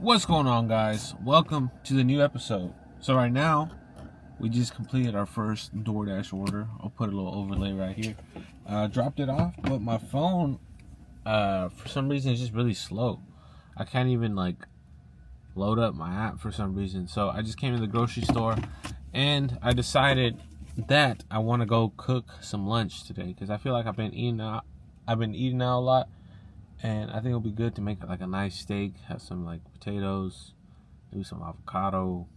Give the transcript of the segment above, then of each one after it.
What's going on, guys? Welcome to the new episode. So right now, we just completed our first DoorDash order. I'll put a little overlay right here. Dropped it off, but my phone, for some reason, is just really slow. I can't even load up my app for some reason. So I just came to the grocery store, and I decided that I want to go cook some lunch today because I feel like I've been eating out. a lot. And I think it'll be good to make a nice steak, have some potatoes, maybe some avocado.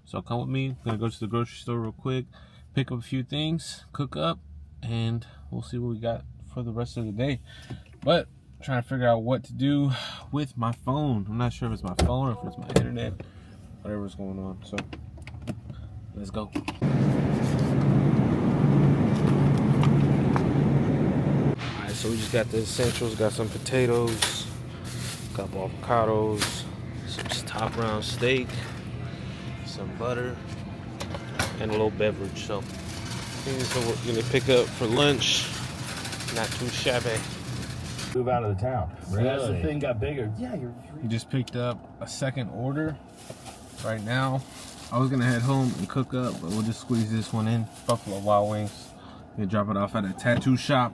So come with me. I'm gonna go to the grocery store real quick, pick up a few things, cook up, and we'll see what we got for the rest of the day. But I'm trying to figure out what to do with my phone. I'm not sure if it's my phone or if it's my internet, whatever's going on. So let's go. So we just got the essentials, got some potatoes, a couple avocados, some top round steak, some butter, and a little beverage. So things that we're gonna pick up for lunch. Not too shabby. Move out of the town. Really? As the thing got bigger. Yeah, We just picked up a second order right now. I was gonna head home and cook up, but we'll just squeeze this one in. Buffalo Wild Wings. Gonna drop it off at a tattoo shop.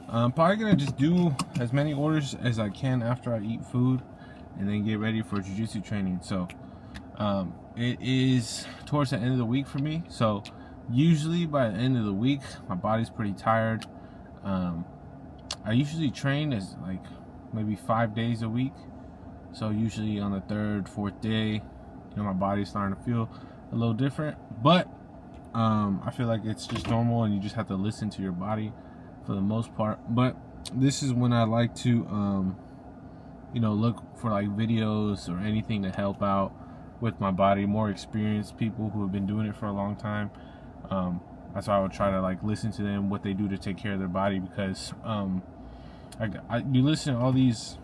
I'm probably gonna just do as many orders as I can after I eat food and then get ready for jiu-jitsu training. So it is towards the end of the week for me. So usually by the end of the week, my body's pretty tired. I usually train as maybe 5 days a week. So usually on the third, fourth day, my body's starting to feel a little different. But I feel like it's just normal and you just have to listen to your body for the most part. But this is when I like to look for videos or anything to help out with my body. More experienced people who have been doing it for a long time, that's why I would try to listen to them, what they do to take care of their body, because you listen to all these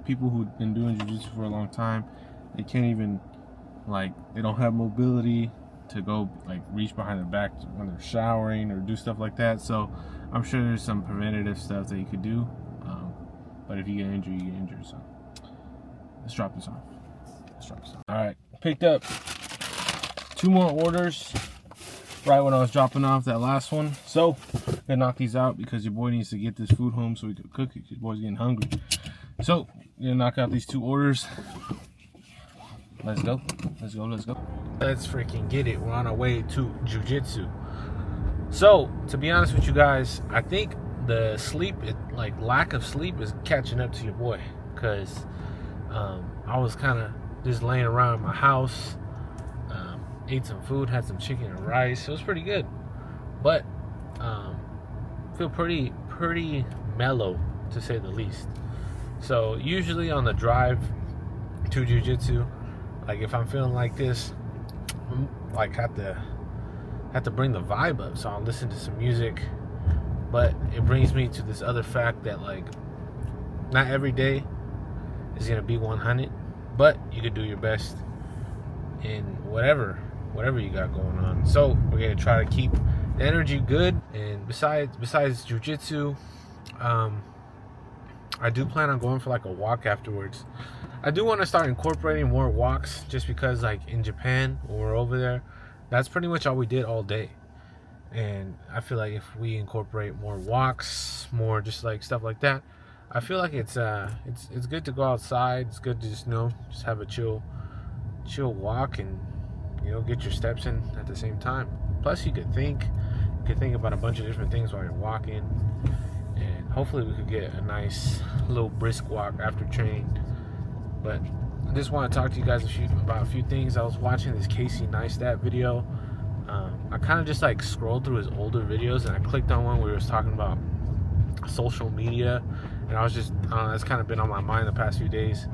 people who've been doing jiu-jitsu for a long time, they can't even they don't have mobility to go reach behind their back when they're showering or do stuff like that. So I'm sure there's some preventative stuff that you could do, but if you get injured, you get injured. So let's drop this off. All right, picked up 2 more orders right when I was dropping off that last one. So I'm gonna knock these out because your boy needs to get this food home so we can cook it. Your boy's getting hungry. So I'm gonna knock out these 2 orders. Let's go. Let's freaking get it. We're on our way to jiu-jitsu. So, to be honest with you guys, I think the sleep, lack of sleep is catching up to your boy. Because I was kind of just laying around my house, ate some food, had some chicken and rice. It was pretty good. But, feel pretty mellow, to say the least. So, usually on the drive to jiu-jitsu, if I'm feeling like this, have to bring the vibe up, so I'll listen to some music. But it brings me to this other fact that not every day is gonna be 100, but you could do your best in whatever you got going on. So we're gonna try to keep the energy good. And besides jiu-jitsu, I do plan on going for a walk afterwards. I do want to start incorporating more walks, just because in Japan, when we're over there, that's pretty much all we did all day. And I feel like if we incorporate more walks, more just stuff like that, I feel like it's good to go outside. It's good to just have a chill walk and get your steps in at the same time. Plus you could think about a bunch of different things while you're walking, and hopefully we could get a nice little brisk walk after training. But I just want to talk to you guys about a few things. I was watching this Casey Neistat video. I kind of just scrolled through his older videos, and I clicked on one where he was talking about social media, and I was just, that's kind of been on my mind the past few days.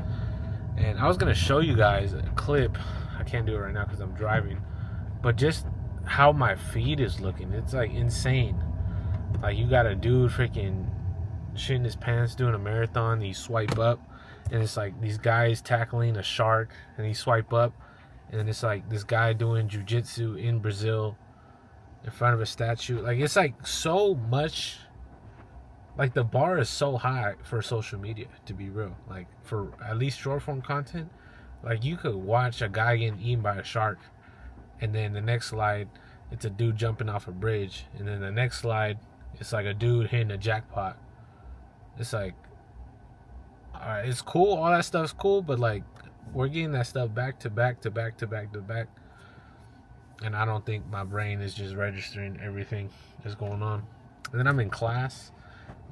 And I was going to show you guys a clip. I can't do it right now because I'm driving, but just how my feed is looking. It's insane. You got a dude freaking shitting his pants doing a marathon. You swipe up, and it's these guys tackling a shark, and you swipe up, and then it's this guy doing jiu-jitsu in Brazil in front of a statue. It's so much, the bar is so high for social media, to be real. For at least short form content, Like, you could watch a guy getting eaten by a shark, and then the next slide, it's a dude jumping off a bridge, and then the next slide, it's like a dude hitting a jackpot. It's like, alright, it's cool, all that stuff's cool, but like, we're getting that stuff back to back to back to back to back, and I don't think my brain is just registering everything that's going on. And then I'm in class,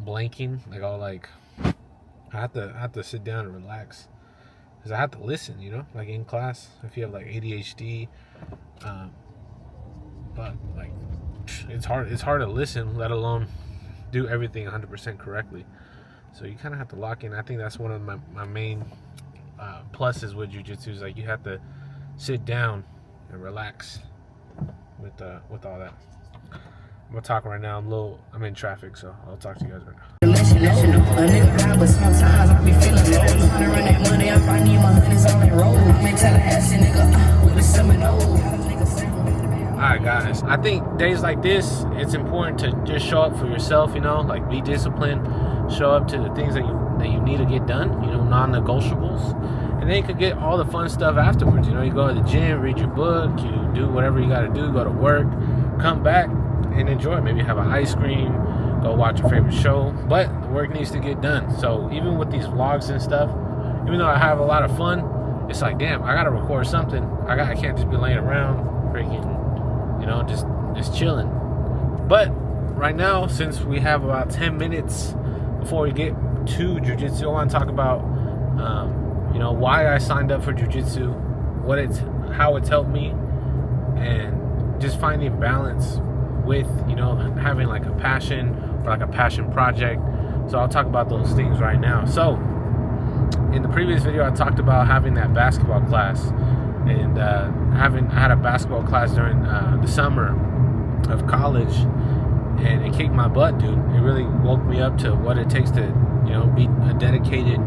blanking, like all like, I have to sit down and relax, because I have to listen, you know, like in class, if you have like ADHD, but like, it's hard to listen, let alone do everything 100% correctly. So you kind of have to lock in. I think that's one of my main pluses with jiu-jitsu, is like you have to sit down and relax with all that. I'm gonna talk right now. I'm in traffic, so I'll talk to you guys right now. Alright guys, I think days like this, it's important to just show up for yourself, you know, like be disciplined, show up to the things that you need to get done, you know, non-negotiables, and then you could get all the fun stuff afterwards. You know, you go to the gym, read your book, you do whatever you got to do, go to work, come back and enjoy. Maybe have an ice cream, go watch your favorite show, but the work needs to get done. So even with these vlogs and stuff, even though I have a lot of fun, it's like, damn, I gotta record something. I can't just be laying around freaking, you know, just chilling. But right now, since we have about 10 minutes before we get to jiu-jitsu, I want to talk about you know, why I signed up for jiu-jitsu, how it's helped me, and just finding balance with, you know, having like a passion or like a passion project. So I'll talk about those things right now. So in the previous video, I talked about having that basketball class, and I had a basketball class during the summer of college, and it kicked my butt, dude. It really woke me up to what it takes to, you know, be a dedicated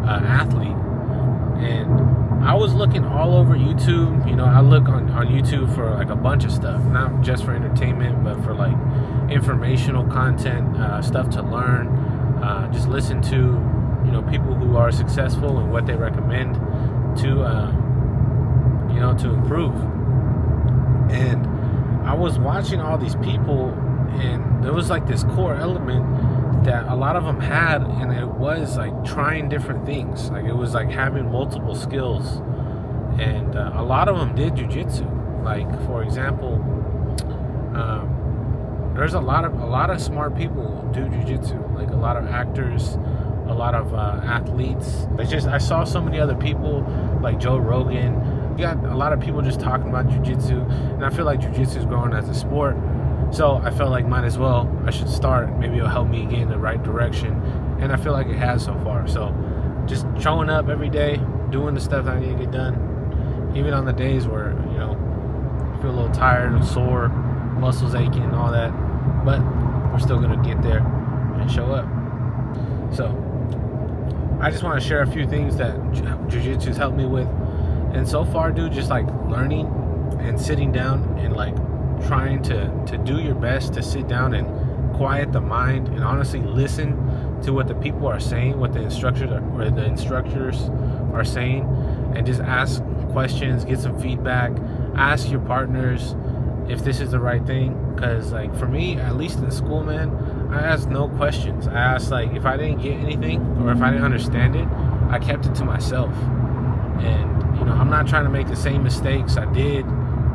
athlete. And I was looking all over YouTube. You know, I look on YouTube for like a bunch of stuff, not just for entertainment, but for like informational content, stuff to learn, just listen to, you know, people who are successful and what they recommend to, you know, to improve. And I was watching all these people, and there was like this core element that a lot of them had, and it was like trying different things. Like it was like having multiple skills, and a lot of them did jiu-jitsu. Like, for example, there's a lot of smart people who do jiu-jitsu, like a lot of actors, a lot of athletes. I saw so many other people, like Joe Rogan. You got a lot of people just talking about jiu-jitsu, and I feel like jiu-jitsu is growing as a sport. So I felt like might as well, I should start. Maybe it'll help me get in the right direction. And I feel like it has so far. So just showing up every day, doing the stuff that I need to get done. Even on the days where, you know, I feel a little tired and sore, muscles aching and all that. But we're still going to get there and show up. So I just want to share a few things that jiu-jitsu's helped me with. And so far, dude, just like learning and sitting down and like trying to do your best to sit down and quiet the mind and honestly listen to what the people are saying, what the instructors are saying, and just ask questions, get some feedback, ask your partners if this is the right thing. Because like for me, at least in school, man, I asked no questions. I asked, like, if I didn't get anything or if I didn't understand it, I kept it to myself. And you know, I'm not trying to make the same mistakes I did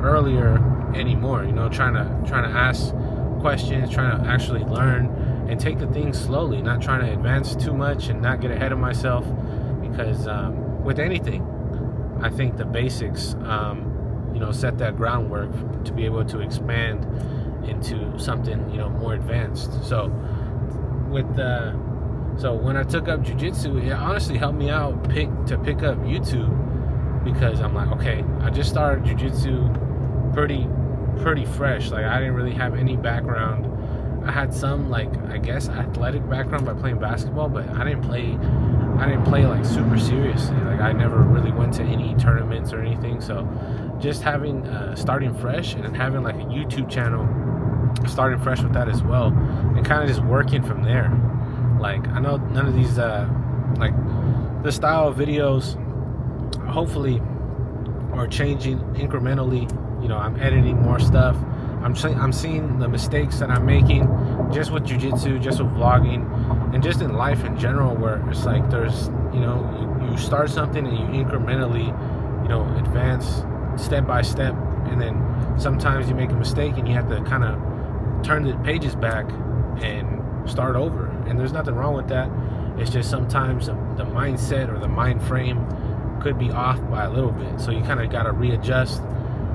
earlier anymore. You know, trying to ask questions, trying to actually learn and take the things slowly, not trying to advance too much and not get ahead of myself. Because with anything, I think the basics, you know, set that groundwork to be able to expand into something, you know, more advanced. So when I took up jiu-jitsu, it honestly helped me out to pick up YouTube, because I'm like, okay, I just started jiu-jitsu pretty fresh. Like, I didn't really have any background. I had some, like, I guess athletic background by playing basketball, but I didn't play like super seriously. Like, I never really went to any tournaments or anything. So just having starting fresh and having like a YouTube channel, starting fresh with that as well, and kind of just working from there. Like, I know none of these like the style of videos hopefully are changing incrementally. You know, I'm editing more stuff. I'm seeing the mistakes that I'm making just with jiu-jitsu, just with vlogging, and just in life in general, where it's like there's, you know, you start something and you incrementally, you know, advance step by step, and then sometimes you make a mistake and you have to kind of turn the pages back and start over. And there's nothing wrong with that. It's just sometimes the mindset or the mind frame could be off by a little bit, so you kind of got to readjust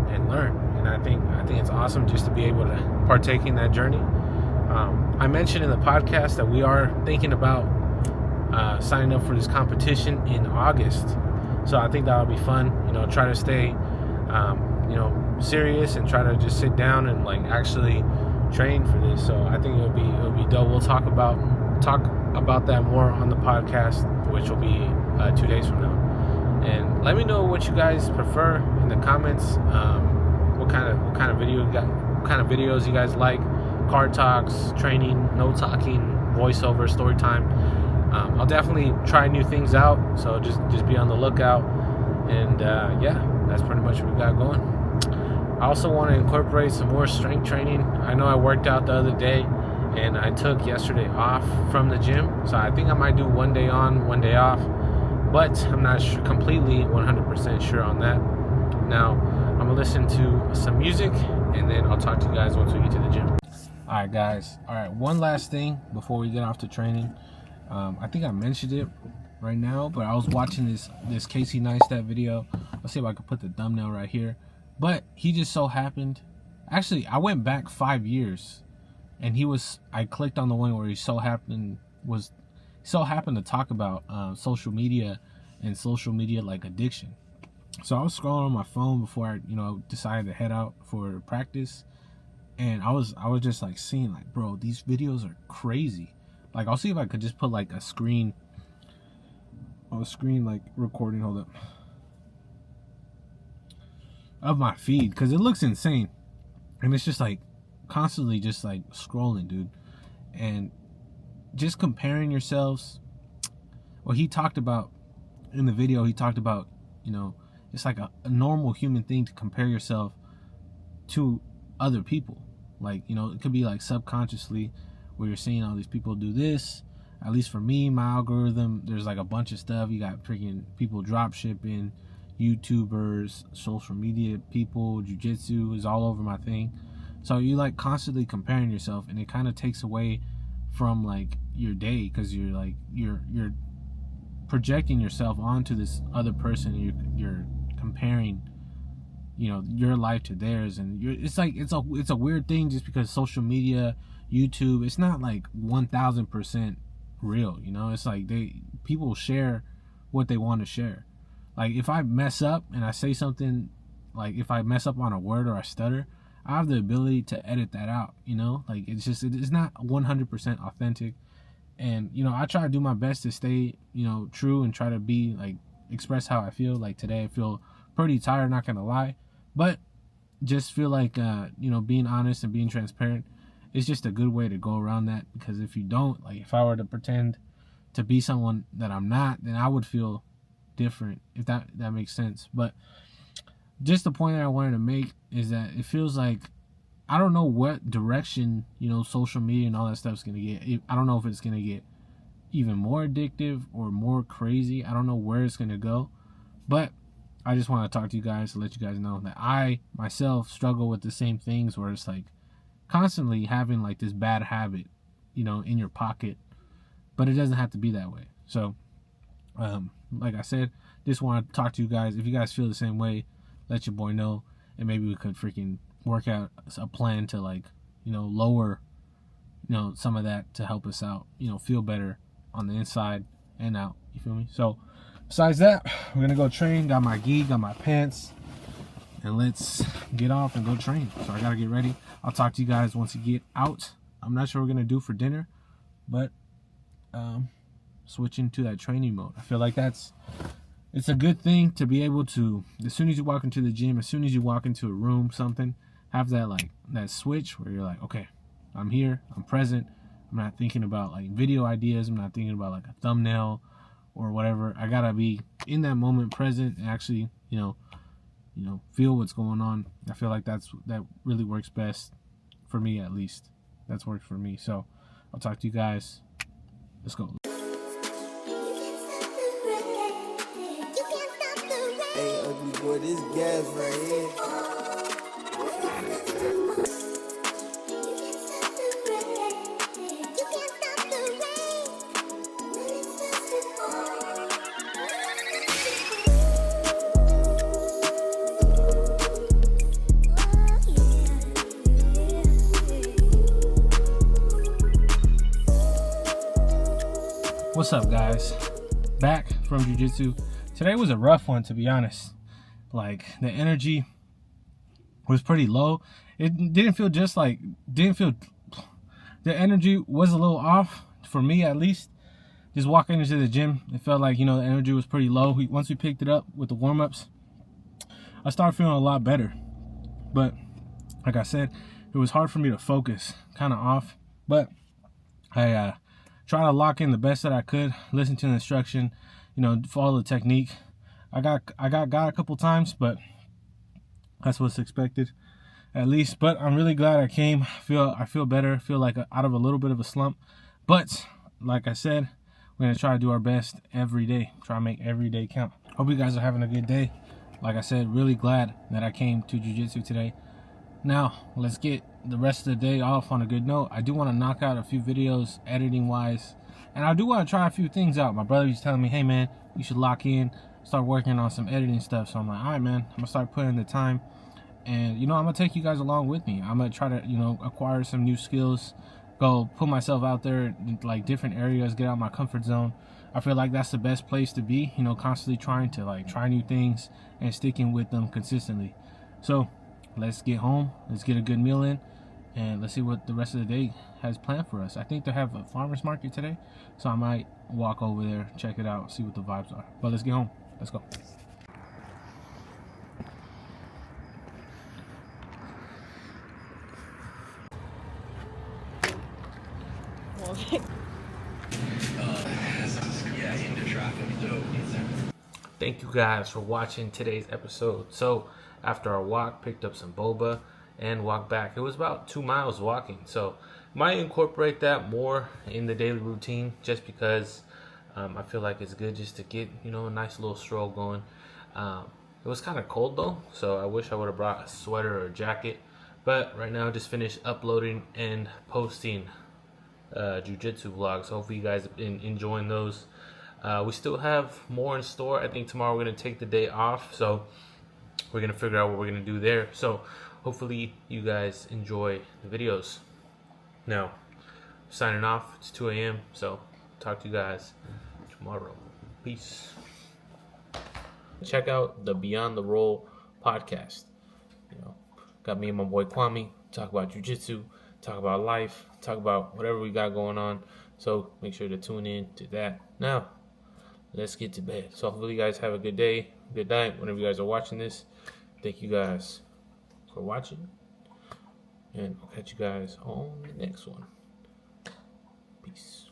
and learn. And I think it's awesome just to be able to partake in that journey. I mentioned in the podcast that we are thinking about signing up for this competition in August, so I think that'll be fun. You know, try to stay you know, serious and try to just sit down and like actually train for this. So I think it'll be dope. We'll talk about that more on the podcast, which will be 2 days from now. And let me know what you guys prefer in the comments. What kind of videos you guys like? Card talks, training, no talking, voiceover, story time. I'll definitely try new things out, so just be on the lookout. And yeah, that's pretty much what we got going. I also want to incorporate some more strength training. I know I worked out the other day, and I took yesterday off from the gym, so I think I might do 1 day on, 1 day off, but I'm not completely 100% sure on that. Now, I'm gonna listen to some music, and then I'll talk to you guys once we get to the gym. All right, guys. All right, one last thing before we get off to training. I think I mentioned it right now, but I was watching this Casey Neistat video. Let's see if I can put the thumbnail right here. But he just so happened, actually, I went back 5 years, and I clicked on the one where he so happened to talk about social media and social media like addiction. So I was scrolling on my phone before I, you know, decided to head out for practice, and I was just like seeing like, bro, these videos are crazy. Like, I'll see if I could just put like a screen like recording, hold up, of my feed, because it looks insane, and it's just like constantly just like scrolling, dude, and just comparing yourselves. Well, he talked about in the video, you know, it's like a normal human thing to compare yourself to other people. Like, you know, it could be like subconsciously where you're seeing all these people do this. At least for me, my algorithm, there's like a bunch of stuff. You got freaking people drop shipping, YouTubers, social media people, jiu-jitsu is all over my thing. So you like constantly comparing yourself, and it kind of takes away from like your day, because you're like you're projecting yourself onto this other person. You're comparing, you know, your life to theirs, and it's a weird thing, just because social media, YouTube, it's not like 1000% real, you know. It's like people share what they want to share. Like, if I mess up and I say something, like if I mess up on a word or I stutter, I have the ability to edit that out, you know. Like, it's not 100% authentic. And, you know, I try to do my best to stay, you know, true, and try to be like, express how I feel. Like today I feel pretty tired, not gonna lie, but just feel like you know, being honest and being transparent is just a good way to go around that. Because if you don't, like, if I were to pretend to be someone that I'm not, then I would feel different, if that makes sense. But just the point that I wanted to make is that it feels like, I don't know what direction, you know, social media and all that stuff's gonna get. I don't know if it's gonna get even more addictive or more crazy. I don't know where it's gonna go, but I just want to talk to you guys to let you guys know that I myself struggle with the same things, where it's like constantly having like this bad habit, you know, in your pocket, but it doesn't have to be that way. So like I said, just want to talk to you guys. If you guys feel the same way, let your boy know, and maybe we could freaking work out a plan to, like, you know, lower, you know, some of that to help us out, you know, feel better on the inside and out. You feel me? So besides that, we're gonna go train. Got my gi, got my pants, and let's get off and go train. So I gotta get ready. I'll talk to you guys once you get out. I'm not sure what we're gonna do for dinner, but switching to that training mode, I feel like it's a good thing to be able to, as soon as you walk into the gym, as soon as you walk into a room, something, have that, like, that switch where you're like, okay, I'm here, I'm present. I'm not thinking about like video ideas. I'm not thinking about like a thumbnail or whatever. I gotta be in that moment, present, and actually, feel what's going on. I feel like that really works best for me, at least. That's worked for me. So I'll talk to you guys. Let's go. Hey, ugly boy, this gas right here. What's up, guys? Back from jiu-jitsu. Today was a rough one, to be honest. Like, the energy was pretty low. It didn't feel the energy was a little off for me, at least. Just walking into the gym, it felt like, the energy was pretty low. Once we picked it up with the warm-ups, I started feeling a lot better. But like I said, it was hard for me to focus, kind of off. But I try to lock in the best that I could, listen to the instruction, follow the technique. I got a couple times, but that's what's expected, at least. But I'm really glad I came. I feel better. I feel like out of a little bit of a slump. But like I said, we're gonna try to do our best every day. Try to make every day count. Hope you guys are having a good day. Like I said, really glad that I came to jiu-jitsu today. Now, let's get the rest of the day off on a good note. I do want to knock out a few videos editing-wise, and I do want to try a few things out. My brother was telling me, hey, man, you should lock in, start working on some editing stuff. So I'm like, all right, man, I'm going to start putting in the time. And, I'm going to take you guys along with me. I'm going to try to, acquire some new skills, go put myself out there in, like, different areas, get out of my comfort zone. I feel like that's the best place to be, constantly trying to, like, try new things and sticking with them consistently. So let's get home, let's get a good meal in, and let's see what the rest of the day has planned for us. I think they have a farmer's market today, so I might walk over there, check it out, see what the vibes are. But let's get home. Let's go. Thank you guys for watching today's episode. So after our walk, picked up some boba and walked back. It was about 2 miles walking, so might incorporate that more in the daily routine, just because I feel like it's good just to get a nice little stroll going. It was kind of cold though, so I wish I would have brought a sweater or a jacket. But right now I just finished uploading and posting jiu-jitsu vlogs. Hopefully you guys have been enjoying those. We still have more in store. I think tomorrow we're going to take the day off, so we're going to figure out what we're going to do there. So hopefully you guys enjoy the videos. Now, signing off. It's 2 a.m., so talk to you guys tomorrow. Peace. Check out the Beyond the Roll podcast. Got me and my boy Kwame, talk about jiu-jitsu, talk about life, talk about whatever we got going on. So make sure to tune in to that. Now, let's get to bed. So hopefully you guys have a good day, good night, whenever you guys are watching this. Thank you guys for watching, and I'll catch you guys on the next one. Peace.